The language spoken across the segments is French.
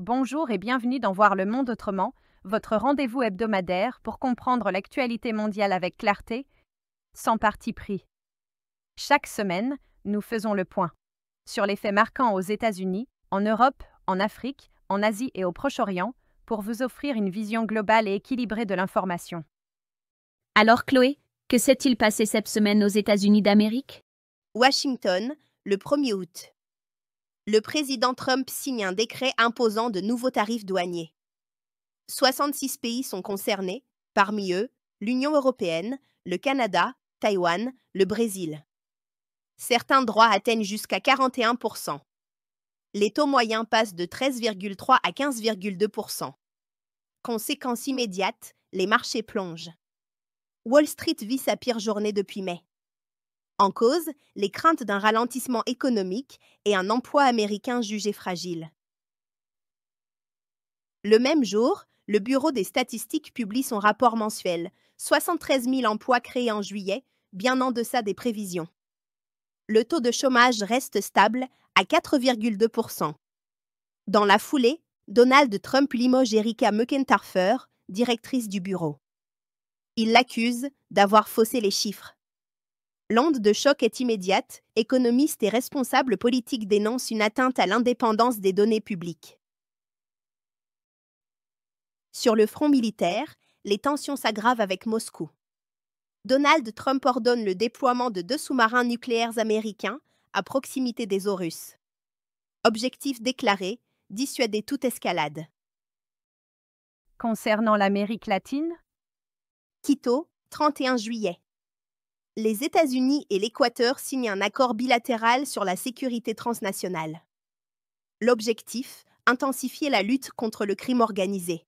Bonjour et bienvenue dans Voir le monde autrement, votre rendez-vous hebdomadaire pour comprendre l'actualité mondiale avec clarté, sans parti pris. Chaque semaine, nous faisons le point sur les faits marquants aux États-Unis, en Europe, en Afrique, en Asie et au Proche-Orient pour vous offrir une vision globale et équilibrée de l'information. Alors Chloé, que s'est-il passé cette semaine aux États-Unis d'Amérique? Washington, le 1er août. Le président Trump signe un décret imposant de nouveaux tarifs douaniers. 66 pays sont concernés, parmi eux l'Union européenne, le Canada, Taïwan, le Brésil. Certains droits atteignent jusqu'à 41%. Les taux moyens passent de 13,3 à 15,2%. Conséquence immédiate, les marchés plongent. Wall Street vit sa pire journée depuis mai. En cause, les craintes d'un ralentissement économique et un emploi américain jugé fragile. Le même jour, le Bureau des statistiques publie son rapport mensuel. 73 000 emplois créés en juillet, bien en deçà des prévisions. Le taux de chômage reste stable à 4,2%. Dans la foulée, Donald Trump limoge Erika McEntarfer, directrice du bureau. Il l'accuse d'avoir faussé les chiffres. L'onde de choc est immédiate, économistes et responsables politiques dénoncent une atteinte à l'indépendance des données publiques. Sur le front militaire, les tensions s'aggravent avec Moscou. Donald Trump ordonne le déploiement de 2 sous-marins nucléaires américains à proximité des eaux russes. Objectif déclaré, dissuader toute escalade. Concernant l'Amérique latine, Quito, 31 juillet. Les États-Unis et l'Équateur signent un accord bilatéral sur la sécurité transnationale. L'objectif, intensifier la lutte contre le crime organisé.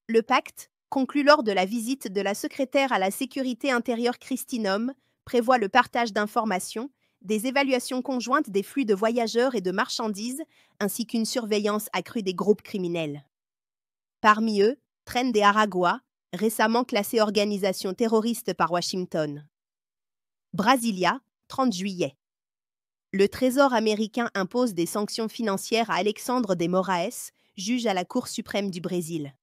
Le pacte, conclu lors de la visite de la secrétaire à la sécurité intérieure Kristi Noem, prévoit le partage d'informations, des évaluations conjointes des flux de voyageurs et de marchandises, ainsi qu'une surveillance accrue des groupes criminels. Parmi eux, Tren de Aragua, récemment classée organisation terroriste par Washington. Brasilia, 30 juillet. Le Trésor américain impose des sanctions financières à Alexandre de Moraes, juge à la Cour suprême du Brésil.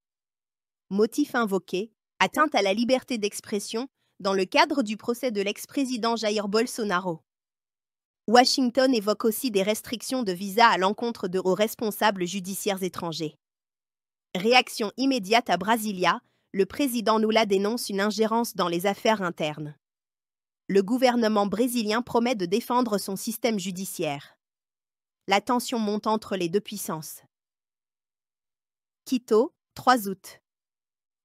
Motif invoqué, atteinte à la liberté d'expression dans le cadre du procès de l'ex-président Jair Bolsonaro. Washington évoque aussi des restrictions de visa à l'encontre de hauts responsables judiciaires étrangers. Réaction immédiate à Brasilia, le président Lula dénonce une ingérence dans les affaires internes. Le gouvernement brésilien promet de défendre son système judiciaire. La tension monte entre les deux puissances. Quito, 3 août.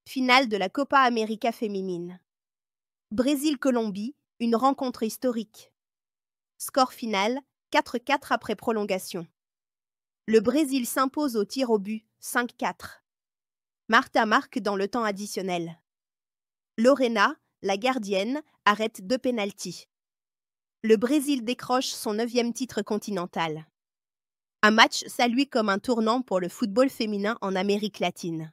Finale de la Copa América féminine. Brésil-Colombie, une rencontre historique. Score final, 4-4 après prolongation. Le Brésil s'impose au tir au but, 5-4. Marta marque dans le temps additionnel. Lorena, la gardienne, arrête 2 pénaltys. Le Brésil décroche son 9e titre continental. Un match salué comme un tournant pour le football féminin en Amérique latine.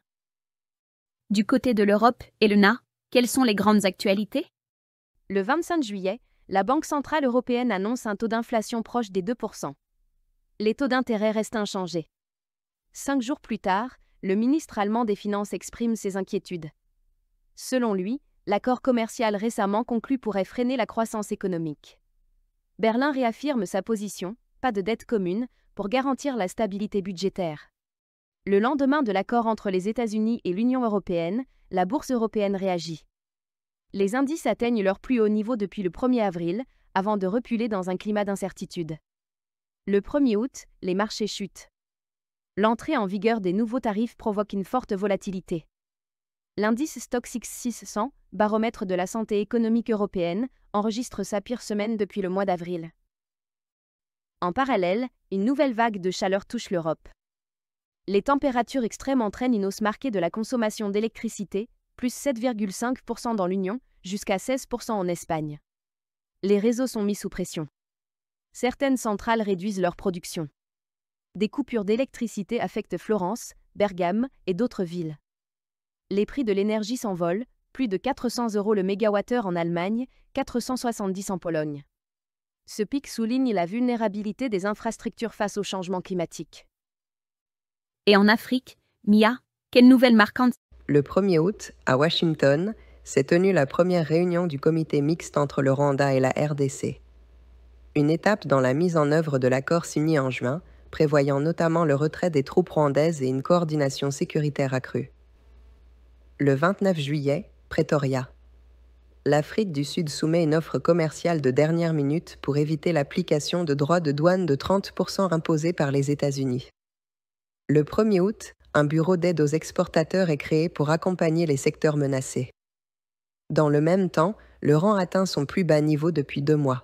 Du côté de l'Europe et le NA, quelles sont les grandes actualités? le 25 juillet, la Banque centrale européenne annonce un taux d'inflation proche des 2%. Les taux d'intérêt restent inchangés. 5 jours plus tard, le ministre allemand des Finances exprime ses inquiétudes. Selon lui, l'accord commercial récemment conclu pourrait freiner la croissance économique. Berlin réaffirme sa position, pas de dette commune, pour garantir la stabilité budgétaire. Le lendemain de l'accord entre les États-Unis et l'Union européenne, la bourse européenne réagit. Les indices atteignent leur plus haut niveau depuis le 1er avril, avant de reculer dans un climat d'incertitude. Le 1er août, les marchés chutent. L'entrée en vigueur des nouveaux tarifs provoque une forte volatilité. L'indice Stoxx 600, baromètre de la santé économique européenne, enregistre sa pire semaine depuis le mois d'avril. En parallèle, une nouvelle vague de chaleur touche l'Europe. Les températures extrêmes entraînent une hausse marquée de la consommation d'électricité, plus 7,5% dans l'Union, jusqu'à 16% en Espagne. Les réseaux sont mis sous pression. Certaines centrales réduisent leur production. Des coupures d'électricité affectent Florence, Bergame et d'autres villes. Les prix de l'énergie s'envolent, plus de 400 € le mégawattheure en Allemagne, 470 en Pologne. Ce pic souligne la vulnérabilité des infrastructures face au changement climatique. Et en Afrique, Mia, quelle nouvelle marquante? Le 1er août, à Washington, s'est tenue la première réunion du comité mixte entre le Rwanda et la RDC. Une étape dans la mise en œuvre de l'accord signé en juin, prévoyant notamment le retrait des troupes rwandaises et une coordination sécuritaire accrue. Le 29 juillet, Pretoria. L'Afrique du Sud soumet une offre commerciale de dernière minute pour éviter l'application de droits de douane de 30% imposés par les États-Unis. Le 1er août, un bureau d'aide aux exportateurs est créé pour accompagner les secteurs menacés. Dans le même temps, le rand atteint son plus bas niveau depuis 2 mois.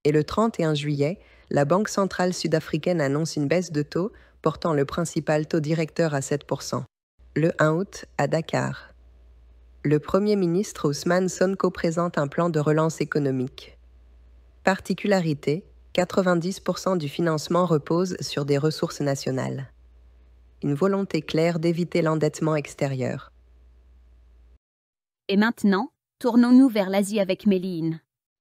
Et le 31 juillet, la Banque centrale sud-africaine annonce une baisse de taux, portant le principal taux directeur à 7%. Le 1 août, à Dakar. Le Premier ministre Ousmane Sonko présente un plan de relance économique. Particularité, 90% du financement repose sur des ressources nationales. Une volonté claire d'éviter l'endettement extérieur. Et maintenant, tournons-nous vers l'Asie avec Méline.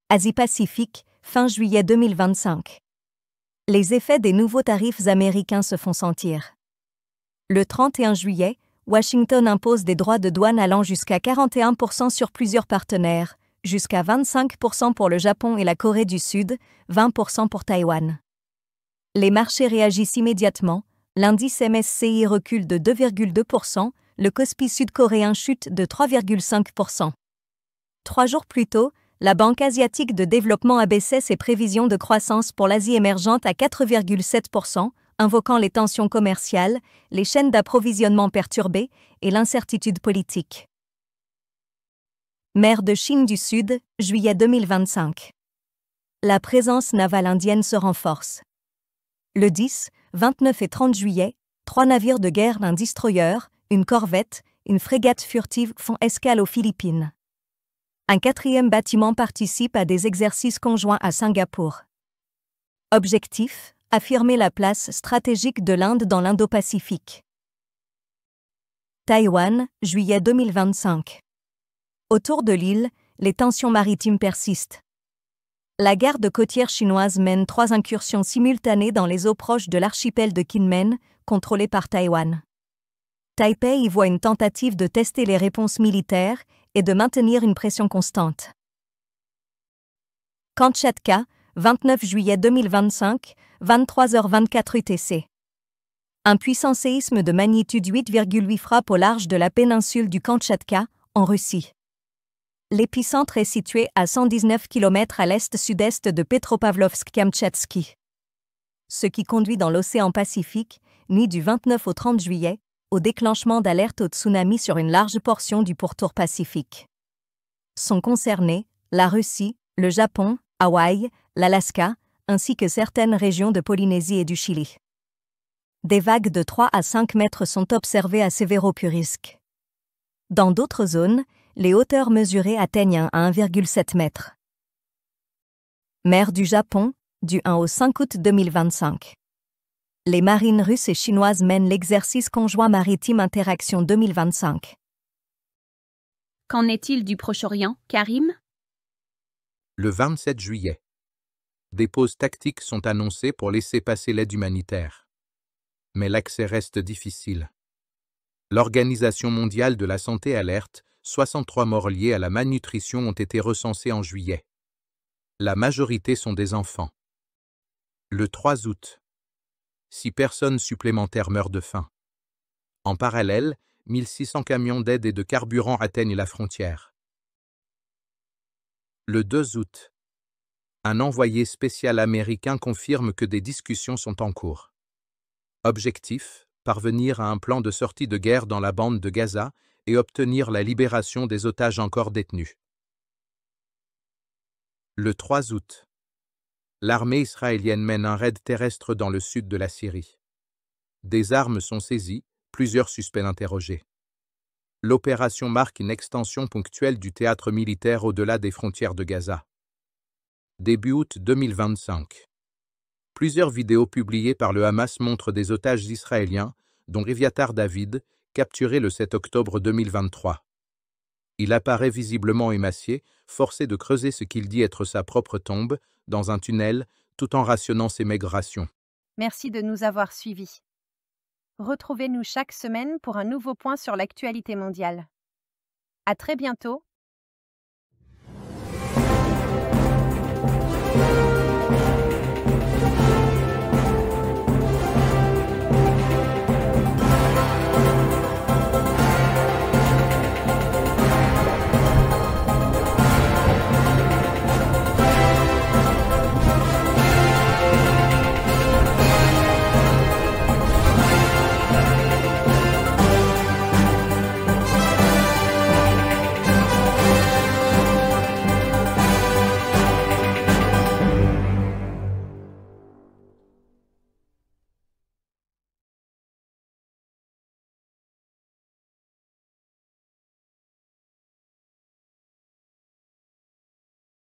Asie-Pacifique, fin juillet 2025. Les effets des nouveaux tarifs américains se font sentir. Le 31 juillet, Washington impose des droits de douane allant jusqu'à 41% sur plusieurs partenaires, jusqu'à 25% pour le Japon et la Corée du Sud, 20% pour Taïwan. Les marchés réagissent immédiatement, l'indice MSCI recule de 2,2%, le Kospi sud-coréen chute de 3,5%. 3 jours plus tôt, la Banque asiatique de développement abaissait ses prévisions de croissance pour l'Asie émergente à 4,7%, invoquant les tensions commerciales, les chaînes d'approvisionnement perturbées et l'incertitude politique. Mer de Chine du Sud, juillet 2025. La présence navale indienne se renforce. Le 10, 29 et 30 juillet, 3 navires de guerre, un destroyer, une corvette, une frégate furtive font escale aux Philippines. Un 4e bâtiment participe à des exercices conjoints à Singapour. Objectif, affirmer la place stratégique de l'Inde dans l'Indo-Pacifique. Taïwan, juillet 2025. Autour de l'île, les tensions maritimes persistent. La garde côtière chinoise mène 3 incursions simultanées dans les eaux proches de l'archipel de Kinmen, contrôlé par Taïwan. Taipei y voit une tentative de tester les réponses militaires et de maintenir une pression constante. Kamtchatka, 29 juillet 2025, 23h24 UTC. Un puissant séisme de magnitude 8,8 frappe au large de la péninsule du Kamtchatka, en Russie. L'épicentre est situé à 119 km à l'est-sud-est de Petropavlovsk-Kamtchatski. Ce qui conduit dans l'océan Pacifique, nuit du 29 au 30 juillet, au déclenchement d'alertes au tsunami sur une large portion du pourtour pacifique. Sont concernés la Russie, le Japon, Hawaï, l'Alaska, ainsi que certaines régions de Polynésie et du Chili. Des vagues de 3 à 5 mètres sont observées à Sévéropurisk. Dans d'autres zones, les hauteurs mesurées atteignent à 1,7 m. Mer du Japon, du 1 au 5 août 2025. Les marines russes et chinoises mènent l'exercice conjoint maritime Interaction 2025. Qu'en est-il du Proche-Orient, Karim? Le 27 juillet. Des pauses tactiques sont annoncées pour laisser passer l'aide humanitaire. Mais l'accès reste difficile. L'Organisation mondiale de la santé alerte, 63 morts liés à la malnutrition ont été recensés en juillet. La majorité sont des enfants. Le 3 août. 6 personnes supplémentaires meurent de faim. En parallèle, 1600 camions d'aide et de carburant atteignent la frontière. Le 2 août. Un envoyé spécial américain confirme que des discussions sont en cours. Objectif, parvenir à un plan de sortie de guerre dans la bande de Gaza et obtenir la libération des otages encore détenus. Le 3 août. L'armée israélienne mène un raid terrestre dans le sud de la Syrie. Des armes sont saisies, plusieurs suspects interrogés. L'opération marque une extension ponctuelle du théâtre militaire au-delà des frontières de Gaza. Début août 2025. Plusieurs vidéos publiées par le Hamas montrent des otages israéliens, dont Eviatar David, capturé le 7 octobre 2023. Il apparaît visiblement émacié, forcé de creuser ce qu'il dit être sa propre tombe, dans un tunnel, tout en rationnant ses maigres rations. Merci de nous avoir suivis. Retrouvez-nous chaque semaine pour un nouveau point sur l'actualité mondiale. À très bientôt